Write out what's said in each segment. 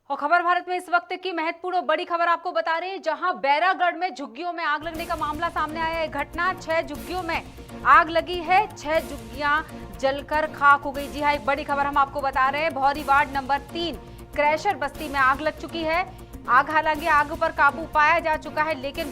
और खबर भारत में इस वक्त की महत्वपूर्ण और बड़ी खबर आपको बता रहे हैं, जहां बैरागढ़ में झुग्गियों में आग लगने का मामला सामने आया है। घटना 6 झुग्गियों में आग लगी है। 6 झुग्गियां जलकर खाक हो गई। जी हां, एक बड़ी खबर हम आपको बता रहे हैं। भौरी वार्ड नंबर 3 क्रैशर बस्ती में आग लग चुकी है। हालांकि आग पर काबू पाया जा चुका है, लेकिन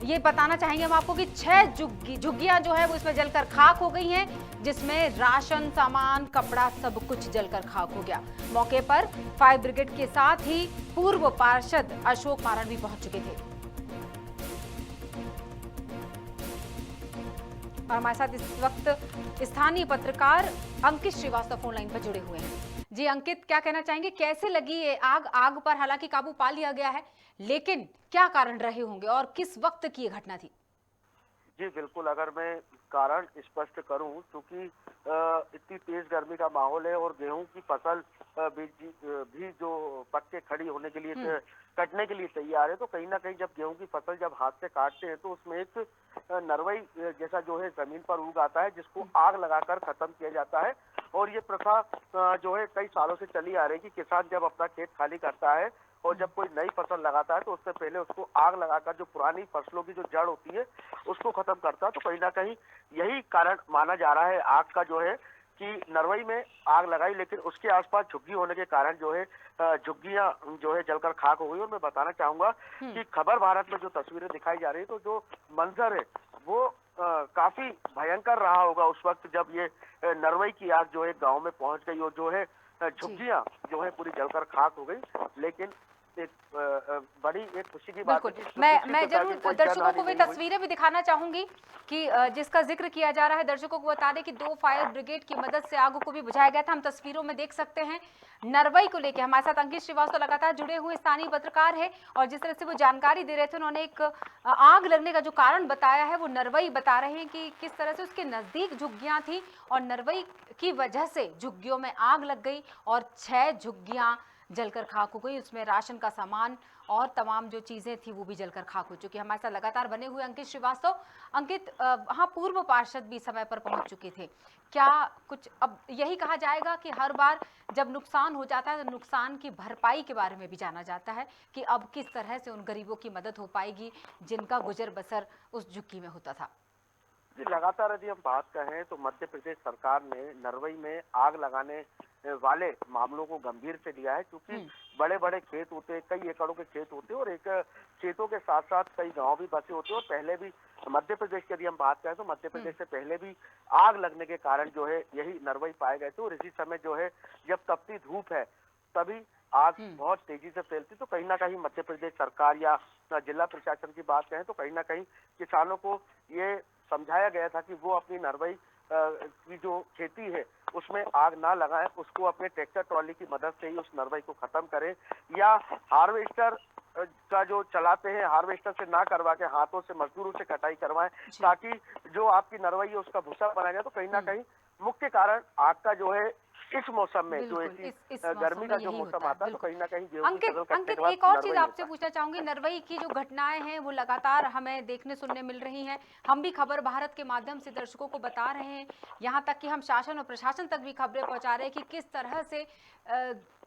ये बताना चाहेंगे हम आपको कि 6 झुग्गियां जो है वो इसमें जलकर खाक हो गई हैं, जिसमें राशन सामान, कपड़ा सब कुछ जलकर खाक हो गया। मौके पर फायर ब्रिगेड के साथ ही पूर्व पार्षद अशोक मारण भी पहुंच चुके थे। और हमारे साथ इस वक्त स्थानीय पत्रकार अंकित श्रीवास्तव फोन लाइन पर जुड़े हुए हैं। जी अंकित, क्या कहना चाहेंगे, कैसे लगी ये आग? आग पर हालांकि काबू पा लिया गया है, लेकिन क्या कारण रहे होंगे और किस वक्त की ये घटना थी? जी बिल्कुल, अगर मैं कारण स्पष्ट करूं, क्योंकि इतनी तेज गर्मी का माहौल है और गेहूं की फसल भी जो पक के खड़ी होने के लिए कटने के लिए तैयार है, तो कहीं ना कहीं जब गेहूं की फसल जब हाथ से काटते हैं तो उसमें एक नरवई जैसा जो है जमीन पर उग आता है, जिसको आग लगाकर खत्म किया जाता है। और ये प्रथा जो है कई सालों से चली आ रही है कि किसान जब अपना खेत खाली करता है और जब कोई नई फसल लगाता है तो उससे पहले उसको आग लगाकर जो पुरानी फसलों की जो जड़ होती है उसको खत्म करता है। तो कहीं ना कहीं यही कारण माना जा रहा है आग का, जो है कि नरवई में आग लगाई, लेकिन उसके आसपास झुग्गी होने के कारण जो है झुग्गियां जो है जलकर खाक हो गई। और मैं बताना चाहूंगा कि खबर भारत में जो तस्वीरें दिखाई जा रही है, तो जो मंजर है वो काफी भयंकर रहा होगा उस वक्त जब ये नरवई की आग जो है गांव में पहुंच गई और जो है झुग्गियां जो है पूरी जलकर खाक हो गई। लेकिन एक बड़ी एक खुशी की बात है बिल्कुल, कि मैं किसी प्रकार की जरूर कोई दर्शकों को जनहानि वे नहीं हुई। तस्वीरें भी दिखाना चाहूंगी कि जिसका जिक्र किया जा रहा है। दर्शकों को बता दें कि 2 फायर ब्रिगेड की मदद से आग को भी बुझाया गया था। हम तस्वीरों में देख सकते हैं। नरवई को लेकर हमारे साथ अंकित श्रीवास्तव लगातार जुड़े हुए स्थानीय पत्रकार है, और जिस तरह से वो जानकारी दे रहे थे, उन्होंने एक आग लगने का जो कारण बताया है वो नरवई बता रहे हैं कि किस तरह से उसके नजदीक झुग्गियां थी और नरवई की वजह से झुग्गियों में आग लग गई और 6 झुग्गियां जलकर खाक हो गई। उसमें राशन का सामान और तमाम जो चीजें थी वो भी जलकर खाक हो चुकी है। हमारे साथ लगातार बने हुए अंकित श्रीवास्तव। अंकित, वहां पूर्व पार्षद भी समय पर पहुंच चुके थे। क्या कुछ अब यही कहा जाएगा कि हर बार जब नुकसान हो जाता है तो नुकसान की भरपाई के बारे में भी जाना जाता है कि अब किस तरह से उन गरीबों की मदद हो पाएगी जिनका गुजर बसर उस झुग्गी में होता था? जी, लगातार यदि हम बात करें तो मध्य प्रदेश सरकार ने नरवई में आग लगाने वाले मामलों को गंभीर से लिया है, क्योंकि बड़े बड़े खेत होते हैं, कई एकड़ों के खेत होते हैं और एक खेतों के साथ साथ कई गांव भी बसे होते हैं। और पहले भी मध्य प्रदेश की यदि हम बात करें तो मध्य प्रदेश से पहले भी आग लगने के कारण जो है यही नरवई पाए गए थे। और इसी समय जो है जब तपती धूप है तभी आग बहुत तेजी से फैलती। तो कहीं ना कहीं मध्य प्रदेश सरकार या जिला प्रशासन की बात करें तो कहीं ना कहीं किसानों को ये समझाया गया था कि वो अपनी नरवई की जो खेती है उसमें आग ना लगाएं, उसको अपने ट्रैक्टर ट्रॉली की मदद से ही उस नरवई को खत्म करें, या हार्वेस्टर का जो चलाते हैं हार्वेस्टर से ना करवा के हाथों से मजदूरों से कटाई करवाएं, ताकि जो आपकी नरवई है उसका भूसा बनाया जाए। तो कहीं ना कहीं मुख्य कारण आग का जो है इस मौसम में जो बिल्कुल, ऐसी इस गर्मी मौसम का में जो यही मौसम होता है। आता है तो बिल्कुल। कहीं ना कहीं गेहूं की फसल कटने अंकित, के बाद एक और चीज नरवई आपसे होता है। पूछना चाहूंगी। नरवई की जो घटनाएं हैं वो लगातार हमें देखने सुनने मिल रही हैं। हम भी खबर भारत के माध्यम से दर्शकों को बता रहे हैं, यहाँ तक कि हम शासन और प्रशासन तक भी खबरें पहुंचा रहे हैं कि किस तरह से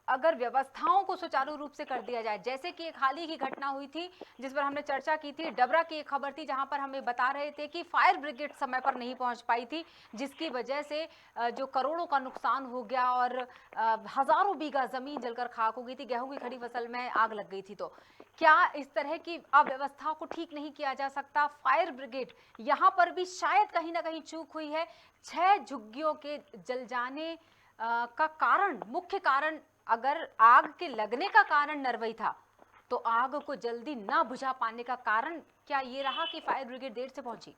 अगर व्यवस्थाओं को सुचारू रूप से कर दिया जाए। जैसे कि एक हाल ही की घटना हुई थी जिस पर हमने चर्चा की थी, डबरा की एक खबर थी जहां पर हमें बता रहे थे कि फायर ब्रिगेड समय पर नहीं पहुंच पाई थी, जिसकी वजह से जो करोड़ों का नुकसान हो गया और हजारों बीघा जमीन जलकर खाक हो गई थी। गेहूं की खड़ी फसल में आग लग गई थी। तो क्या इस तरह की अव्यवस्था को ठीक नहीं किया जा सकता? फायर ब्रिगेड यहां पर भी शायद कहीं ना कहीं चूक हुई है। 6 झुग्गियों के जल जाने का कारण, मुख्य कारण, अगर आग के लगने का कारण नरवई था तो आग को जल्दी ना बुझा पाने का कारण क्या ये रहा कि फायर ब्रिगेड देर से पहुंची?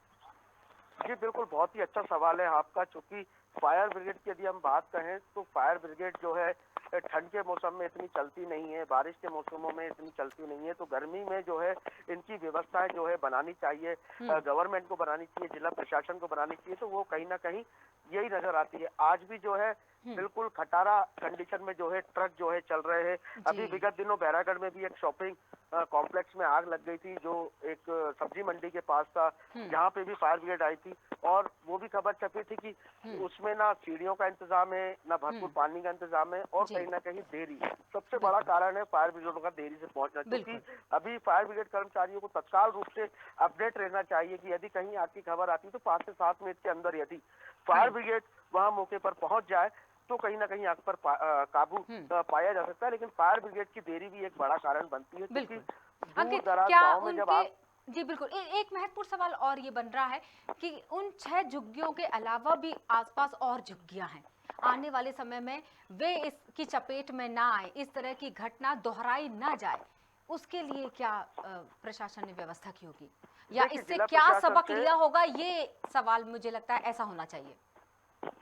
जी बिल्कुल, बहुत ही अच्छा सवाल है आपका। चूंकि फायर ब्रिगेड की यदि हम बात करें तो फायर ब्रिगेड जो है ठंड के मौसम में इतनी चलती नहीं है, बारिश के मौसमों में इतनी चलती नहीं है। तो गर्मी में जो है इनकी व्यवस्थाएं जो है बनानी चाहिए, गवर्नमेंट को बनानी चाहिए, जिला प्रशासन को बनानी चाहिए। तो वो कहीं ना कहीं यही नजर आती है। आज भी जो है बिल्कुल खटारा कंडीशन में जो है ट्रक जो है चल रहे हैं। अभी जी। विगत दिनों बैरागढ़ में भी एक शॉपिंग कॉम्प्लेक्स में आग लग गई थी, जो एक सब्जी मंडी के पास था, जहाँ पे भी फायर ब्रिगेड आई थी, और वो भी खबर छपी थी कि उसमें ना सीढ़ियों का इंतजाम है, ना भरपूर पानी का इंतजाम है, और जी। कहीं ना कहीं देरी। सबसे बड़ा कारण है फायर ब्रिगेडों का देरी से पहुंचना, क्योंकि बिल्कुल। अभी फायर ब्रिगेड कर्मचारियों को तत्काल रूप से अपडेट रहना चाहिए कि यदि कहीं आग की खबर आती है तो 5 से 7 मिनट के अंदर यदि फायर ब्रिगेड वहां मौके पर पहुंच जाए तो कहीं ना कहीं आग पर काबू पाया जा सकता है। लेकिन फायर ब्रिगेड की देरी भी एक बड़ा कारण बनती है, क्योंकि बिल्कुल। दूर अंकित, दराज क्या गाँव में जब उनके आग। जी बिल्कुल, एक महत्वपूर्ण सवाल और ये बन रहा है कि उन 6 झुग्गियों के अलावा भी आसपास और झुग्गियां हैं। आने वाले समय में वे इसकी चपेट में ना आए, इस तरह की घटना दोहराई ना जाए, उसके लिए क्या प्रशासन ने व्यवस्था की होगी, या देखिए, इससे जिला क्या प्रशासन सबक से लिया होगा, ये सवाल मुझे लगता है ऐसा होना चाहिए।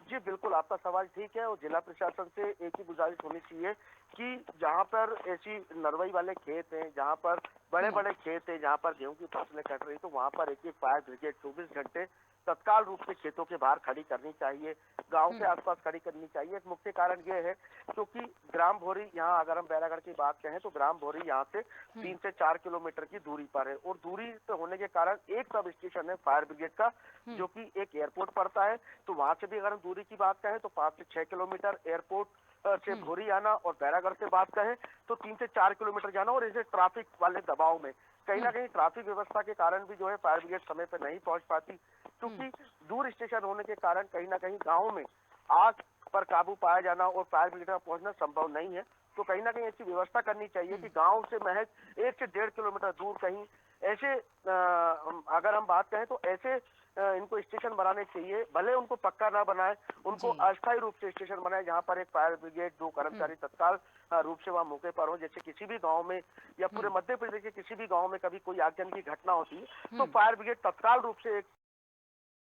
जी बिल्कुल, आपका सवाल ठीक है, और जिला प्रशासन से एक ही गुजारिश होनी चाहिए कि जहाँ पर ऐसी नरवई वाले खेत हैं, जहाँ पर बड़े बड़े खेत हैं, जहाँ पर गेहूं की फसलें कट रही, तो वहाँ पर एक फायर ब्रिगेड 24 घंटे तत्काल रूप से खेतों के बाहर खड़ी करनी चाहिए, गांव के आसपास खड़ी करनी चाहिए। एक मुख्य कारण ये है क्योंकि ग्राम भोरी, यहाँ अगर हम बैरागढ़ की बात कहें तो ग्राम भोरी यहाँ से 3 से 4 किलोमीटर की दूरी पर है, और दूरी पे होने के कारण एक सब स्टेशन है फायर ब्रिगेड का, जो कि एक एयरपोर्ट पड़ता है। तो वहां से भी अगर हम दूरी की बात करें तो 5 से 6 किलोमीटर एयरपोर्ट से भोरी आना, और बैरागढ़ से बात कहें तो 3 से 4 किलोमीटर जाना, और इसे ट्रैफिक वाले दबाव में कहीं ना कहीं ट्रैफिक व्यवस्था के कारण भी जो है फायर ब्रिगेड समय पर नहीं पहुंच पाती, क्योंकि दूर स्टेशन होने के कारण कहीं ना कहीं गाँव में आग पर काबू पाया जाना और फायर ब्रिगेड का पहुंचना संभव नहीं है। तो कहीं ना कहीं ऐसी व्यवस्था करनी चाहिए कि गांव से महज 1 से 1.5 किलोमीटर दूर कहीं ऐसे अगर हम बात करें तो ऐसे इनको स्टेशन बनाने चाहिए, भले उनको पक्का ना बनाए, उनको अस्थायी रूप से स्टेशन बनाए, जहां पर एक फायर ब्रिगेड 2 कर्मचारी तत्काल रूप से वहां मौके पर हो। जैसे किसी भी गांव में या पूरे मध्य प्रदेश के किसी भी गांव में कभी कोई आगजनी की घटना होती है तो फायर ब्रिगेड तत्काल रूप से 1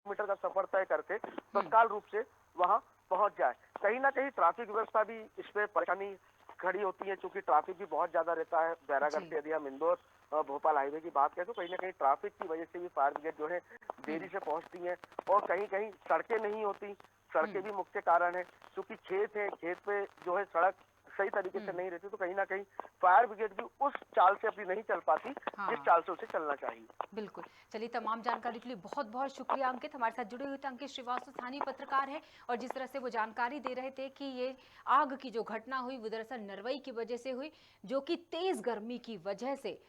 मीटर का सफर तय करके तत्काल रूप से वहां पहुंच जाए। कहीं ना कहीं ट्रैफिक व्यवस्था भी इसमें परेशानी खड़ी होती है, क्योंकि ट्रैफिक भी बहुत ज्यादा रहता है। बैरागढ़ से यदि हम इंदौर भोपाल हाईवे की बात करें तो कहीं ना कहीं ट्रैफिक की वजह से भी फायर ब्रिगेड जो है देरी से पहुंचती है, और कहीं कहीं सड़कें नहीं होती, सड़कें भी मुख्य कारण है, क्योंकि खेत है, खेत पे जो है सड़क सही तरीके से नहीं रहती, तो कहीं ना कहीं फायर ब्रिगेड भी उस चाल से अपनी नहीं चल पाती जिस चाल से उसे चलना चाहिए। बिल्कुल। चलिए, तमाम जानकारी के लिए बहुत बहुत शुक्रिया अंकित। हमारे साथ जुड़े हुए थे अंकित श्रीवास्तव, स्थानीय पत्रकार हैं, और जिस तरह से वो जानकारी दे रहे थे कि ये आग की जो घटना हुई वो दरअसल नरवई की वजह से हुई, जो कि तेज गर्मी की वजह से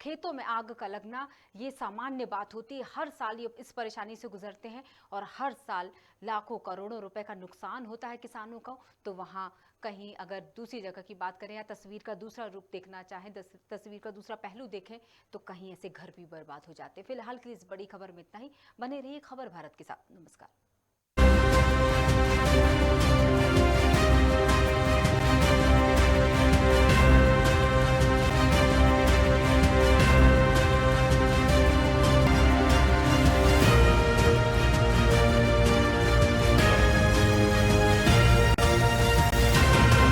खेतों में आग का लगना ये सामान्य बात होती है। हर साल ये इस परेशानी से गुजरते हैं, और हर साल लाखों करोड़ों रुपए का नुकसान होता है किसानों को। तो वहाँ कहीं अगर दूसरी जगह की बात करें या तस्वीर का दूसरा रूप देखना चाहें, तस्वीर का दूसरा पहलू देखें, तो कहीं ऐसे घर भी बर्बाद हो जाते हैं। फिलहाल की इस बड़ी खबर में इतना ही। बने रहिए खबर भारत के साथ। नमस्कार।